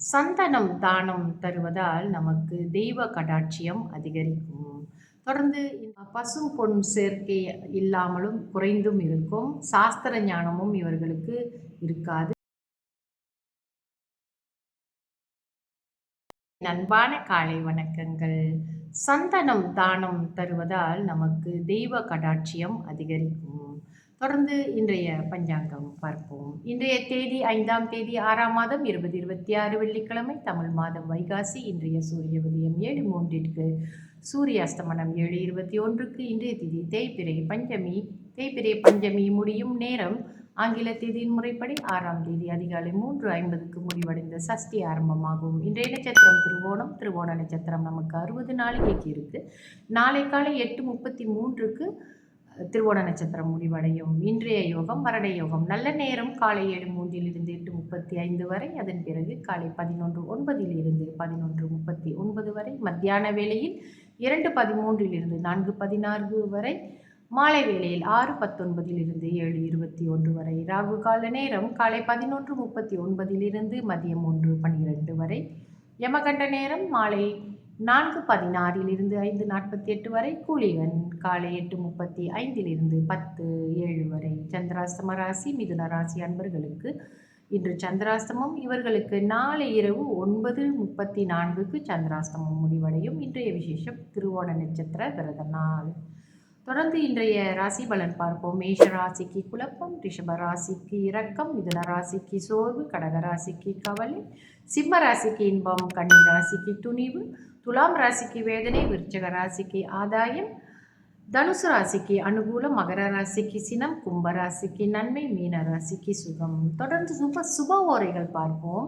சந்தனம் தானம் தருவதால் நமக்கு தெய்வ கடாட்சியம் அதிகரிக்கும். தொடர்ந்து பசும் பொன் சேர்க்கை இல்லாமலும் குறைந்தும் இருக்கும். சாஸ்திர ஞானமும் இவர்களுக்கு இருக்காது. அன்பான காலை வணக்கங்கள். சந்தனம் தானம் தருவதால் நமக்கு தெய்வ கடாட்சியம் அதிகரிக்கும். தொடர்ந்து இன்றைய பஞ்சாங்கம் பார்ப்போம். இன்றைய தேதி 5ஆம் தேதி 6ஆம் மாதம் 2026 வெள்ளிக்கிழமை, தமிழ் மாதம் வைகாசி. இன்றைய சூரிய உதயம் 7:03ற்கு, சூரிய அஸ்தமனம் 7:21க்கு. இன்றைய திதி தேய்பிறை பஞ்சமி. தேய்பிறை பஞ்சமி முடியும் நேரம் ஆங்கில தேதியின் முறைப்படி 6ஆம் தேதி அதிகாலை 3:50க்கு முடிவடைந்த சஷ்டி ஆரம்பமாகும். இன்றைய நட்சத்திரம் திருவோணம். திருவோண நட்சத்திரம் நமக்கு 60 நாளிகைக்கு இருக்கு. நாளை காலை 8:33க்கு திருவோண நட்சத்திரம் முடிவடையும். இன்றைய யோகம் மரண யோகம். நல்ல நேரம் காலை 7:03 8:35 வரை. அதன் பிறகு காலை 11:09 11:39 வரை. மத்தியான வேளையில் 2:13 4:16 வரை. மாலை வேளையில் 6:19 7:21 வரை. ராகு கால நேரம் காலை 11:39 மதியம் 1:12 வரை. யமகண்ட நேரம் மாலை 4:16 5:48 வரை. கூலிகன் காலை 8:35 10:07 வரை. சந்திராஸ்தம ராசி மிதுன ராசி அன்பர்களுக்கு இன்று சந்திராஸ்தமம். இவர்களுக்கு நாளை இரவு 9:34க்கு சந்திராஸ்தமம் முடிவடையும். இன்றைய விசேஷம் திருவோண நட்சத்திர விரத நாள். தொடர்ந்து இன்றைய ராசி பலன் பார்ப்போம். மேஷ ராசிக்கு குழப்பம், ரிஷப ராசிக்கு இரக்கம், மிதுன ராசிக்கு சோர்வு, கடக ராசிக்கு கவலை, சிம்ம ராசிக்கு இன்பம், கன்னி ராசிக்கு துணிவு, துலாம் ராசிக்கு வேதனை, விருச்சக ராசிக்கு ஆதாயம், தனுசு ராசிக்கு அனுகூலம், மகர ராசிக்கு சினம், கும்ப ராசிக்கு நன்மை, மீன ராசிக்கு சுகம். தொடர்ந்து சுப ஓரைகள் பார்ப்போம்.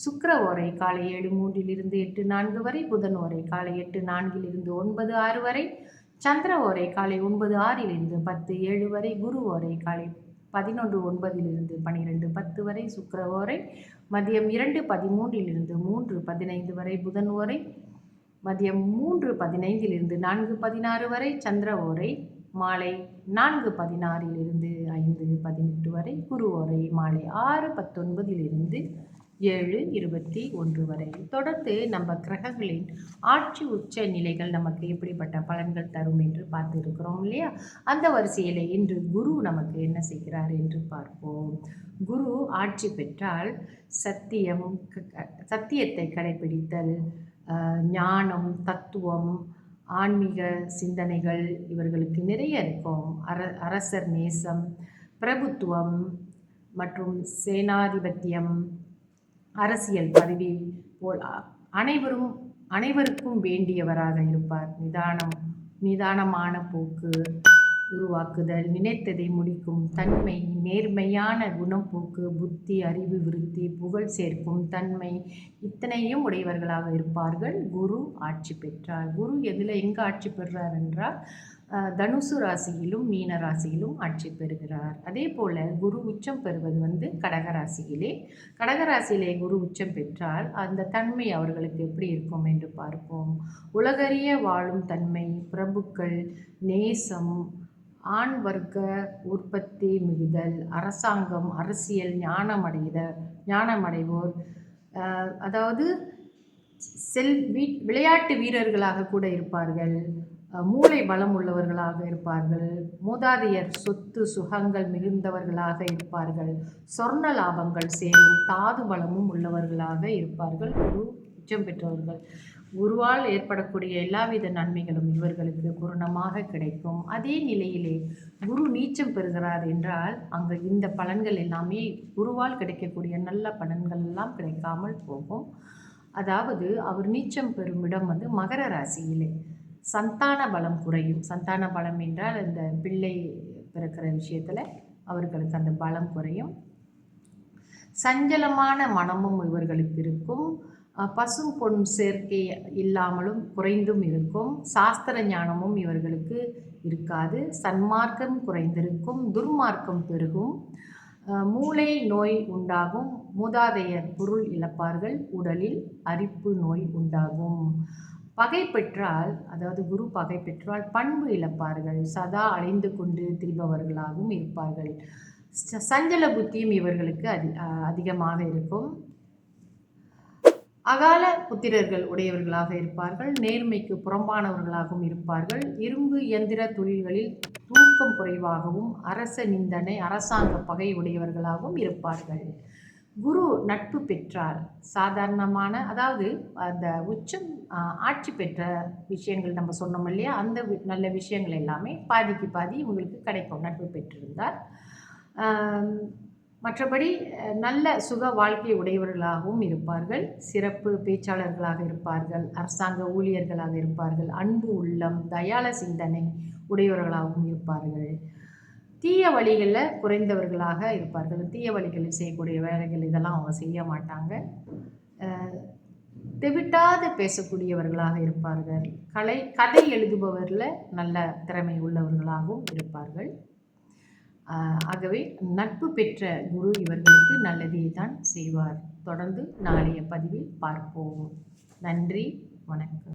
சுக்கிர ஓரை காலை 7:03 8:04 வரை. புதன் ஓரை காலை 8:04 9:06 வரை. சந்திர ஓரை காலை 9:06 10:07 வரை. குரு ஓரை காலை 11:09 12:10 வரை. சுக்கிர ஓரை மதியம் 2:13 3:15 வரை. புதன் ஓரை மதியம் 3:15 4:16 வரை. சந்திர ஓரை மாலை 4:16 5:18 வரை. குரு ஓரை மாலை 6:19 7:21 வரை. தொடர்ந்து நம்ம கிரகங்களின் ஆட்சி உச்ச நிலைகள் நமக்கு எப்படிப்பட்ட பலன்கள் தரும் என்று பார்த்து இருக்கிறோம் இல்லையா? அந்த வரிசையில் இன்று குரு நமக்கு என்ன செய்கிறார் என்று பார்ப்போம். குரு ஆட்சி பெற்றால் சத்தியத்தை கடைபிடித்தல், ஞானம், தத்துவம், ஆன்மீக சிந்தனைகள் இவர்களுக்கு நிறைய இருக்கும். அரசர் நேசம், பிரபுத்துவம் மற்றும் சேனாதிபத்தியம், அரசியல் பதவி போல் அனைவருக்கும் வேண்டியவராக இருப்பார். நிதானமான போக்கு உருவாக்குதல், நினைத்ததை முடிக்கும் தன்மை, நேர்மையான குணப்போக்கு, புத்தி, அறிவு விருத்தி, புகழ் சேர்க்கும் தன்மை, இத்தனையும் உடையவர்களாக இருப்பார்கள் குரு ஆட்சி பெற்றார். குரு எங்கு ஆட்சி பெறுறார் என்றால் தனுசு ராசியிலும் மீன ராசியிலும் ஆட்சி பெறுகிறார். அதே போல குரு உச்சம் பெறுவது கடகராசியிலே குரு உச்சம் பெற்றால் அந்த தன்மை அவர்களுக்கு எப்படி இருக்கும் என்று பார்ப்போம். உலகறிய வாழும் தன்மை, பிரபுக்கள், நேசம், ஆண் வர்க்க உற்பத்தி மிகுதல், அரசாங்கம், அரசியல், ஞானமடைவோர், அதாவது விளையாட்டு வீரர்களாக கூட இருப்பார்கள். மூளை பலம் உள்ளவர்களாக இருப்பார்கள். மூதாதையர் சொத்து சுகங்கள் மிகுந்தவர்களாக இருப்பார்கள். சொர்ண லாபங்கள் சேரும் தாது பலமும் உள்ளவர்களாக இருப்பார்கள் குரு உச்சம் பெற்றவர்கள். குருவால் ஏற்படக்கூடிய எல்லாவித நன்மைகளும் இவர்களுக்கு பூரணமாக கிடைக்கும். அதே நிலையிலே குரு நீச்சம் பெறுகிறார் என்றால் அங்கு இந்த பலன்கள் எல்லாமே குருவால் கிடைக்கக்கூடிய நல்ல பலன்கள் எல்லாம் கிடைக்காமல் போகும். அதாவது அவர் நீச்சம் பெறும் இடம் மகர ராசியிலே சந்தான பலம் குறையும். சந்தான பலம் என்றால் இந்த பிள்ளை பிறக்கிற விஷயத்தில் அவர்களுக்கு அந்த பலம் குறையும். சஞ்சலமான மனமும் இவர்களுக்கு இருக்கும். பசும் பொன் சேர்க்கை இல்லாமலும் குறைந்தும் இருக்கும். சாஸ்திர ஞானமும் இவர்களுக்கு இருக்காது. சன்மார்க்கம் குறைந்திருக்கும். துர்மார்க்கம் பெருகும். மூளை நோய் உண்டாகும். மூதாதையர் பொருள் இழப்பார்கள். உடலில் அரிப்பு நோய் உண்டாகும். பகை பெற்றால், அதாவது குரு பகை பெற்றால் பண்பு இழப்பார்கள். சதா அலைந்து கொண்டு திரிபவர்களாகவும் இருப்பார்கள். சஞ்சல புத்தியும் இவர்களுக்கு அதிகமாக இருக்கும். அகால புத்திரர்கள் உடையவர்களாக இருப்பார்கள். நேர்மைக்கு புறம்பானவர்களாகவும் இருப்பார்கள். இரும்பு இயந்திர தொழில்களில் தூக்கம் குறைவாகவும் அரச நிந்தனை அரசாங்க பகை உடையவர்களாகவும் இருப்பார்கள். குரு நட்பு பெற்றால் சாதாரணமான, அதாவது அந்த உச்சம் ஆட்சி பெற்ற விஷயங்கள் நம்ம சொன்னோம் இல்லையா, அந்த நல்ல விஷயங்கள் எல்லாமே பாதிக்கு பாதி இவங்களுக்கு கிடைக்கும் நட்பு பெற்றிருந்தால். மற்றபடி நல்ல சுக வாழ்க்கை உடையவர்களாகவும் இருப்பார்கள். சிறப்பு பேச்சாளர்களாக இருப்பார்கள். அரசாங்க ஊழியர்களாக இருப்பார்கள். அன்பு உள்ளம், தயாள சிந்தனை உடையவர்களாகவும் இருப்பார்கள். தீய வழிகளில் குறைந்தவர்களாக இருப்பார்கள். தீய வழிகளில் செய்யக்கூடிய வேலைகள் இதெல்லாம் அவங்க செய்ய மாட்டாங்க. தெவிட்டாது பேசக்கூடியவர்களாக இருப்பார்கள். கதை எழுதுபவரில் நல்ல திறமை உள்ளவர்களாகவும் இருப்பார்கள். ஆகவே நட்பு பெற்ற குரு இவர்களுக்கு நல்லதே தான் செய்வார். தொடர்ந்து நாளைய பதிவில் பார்ப்போம். நன்றி, வணக்கம்.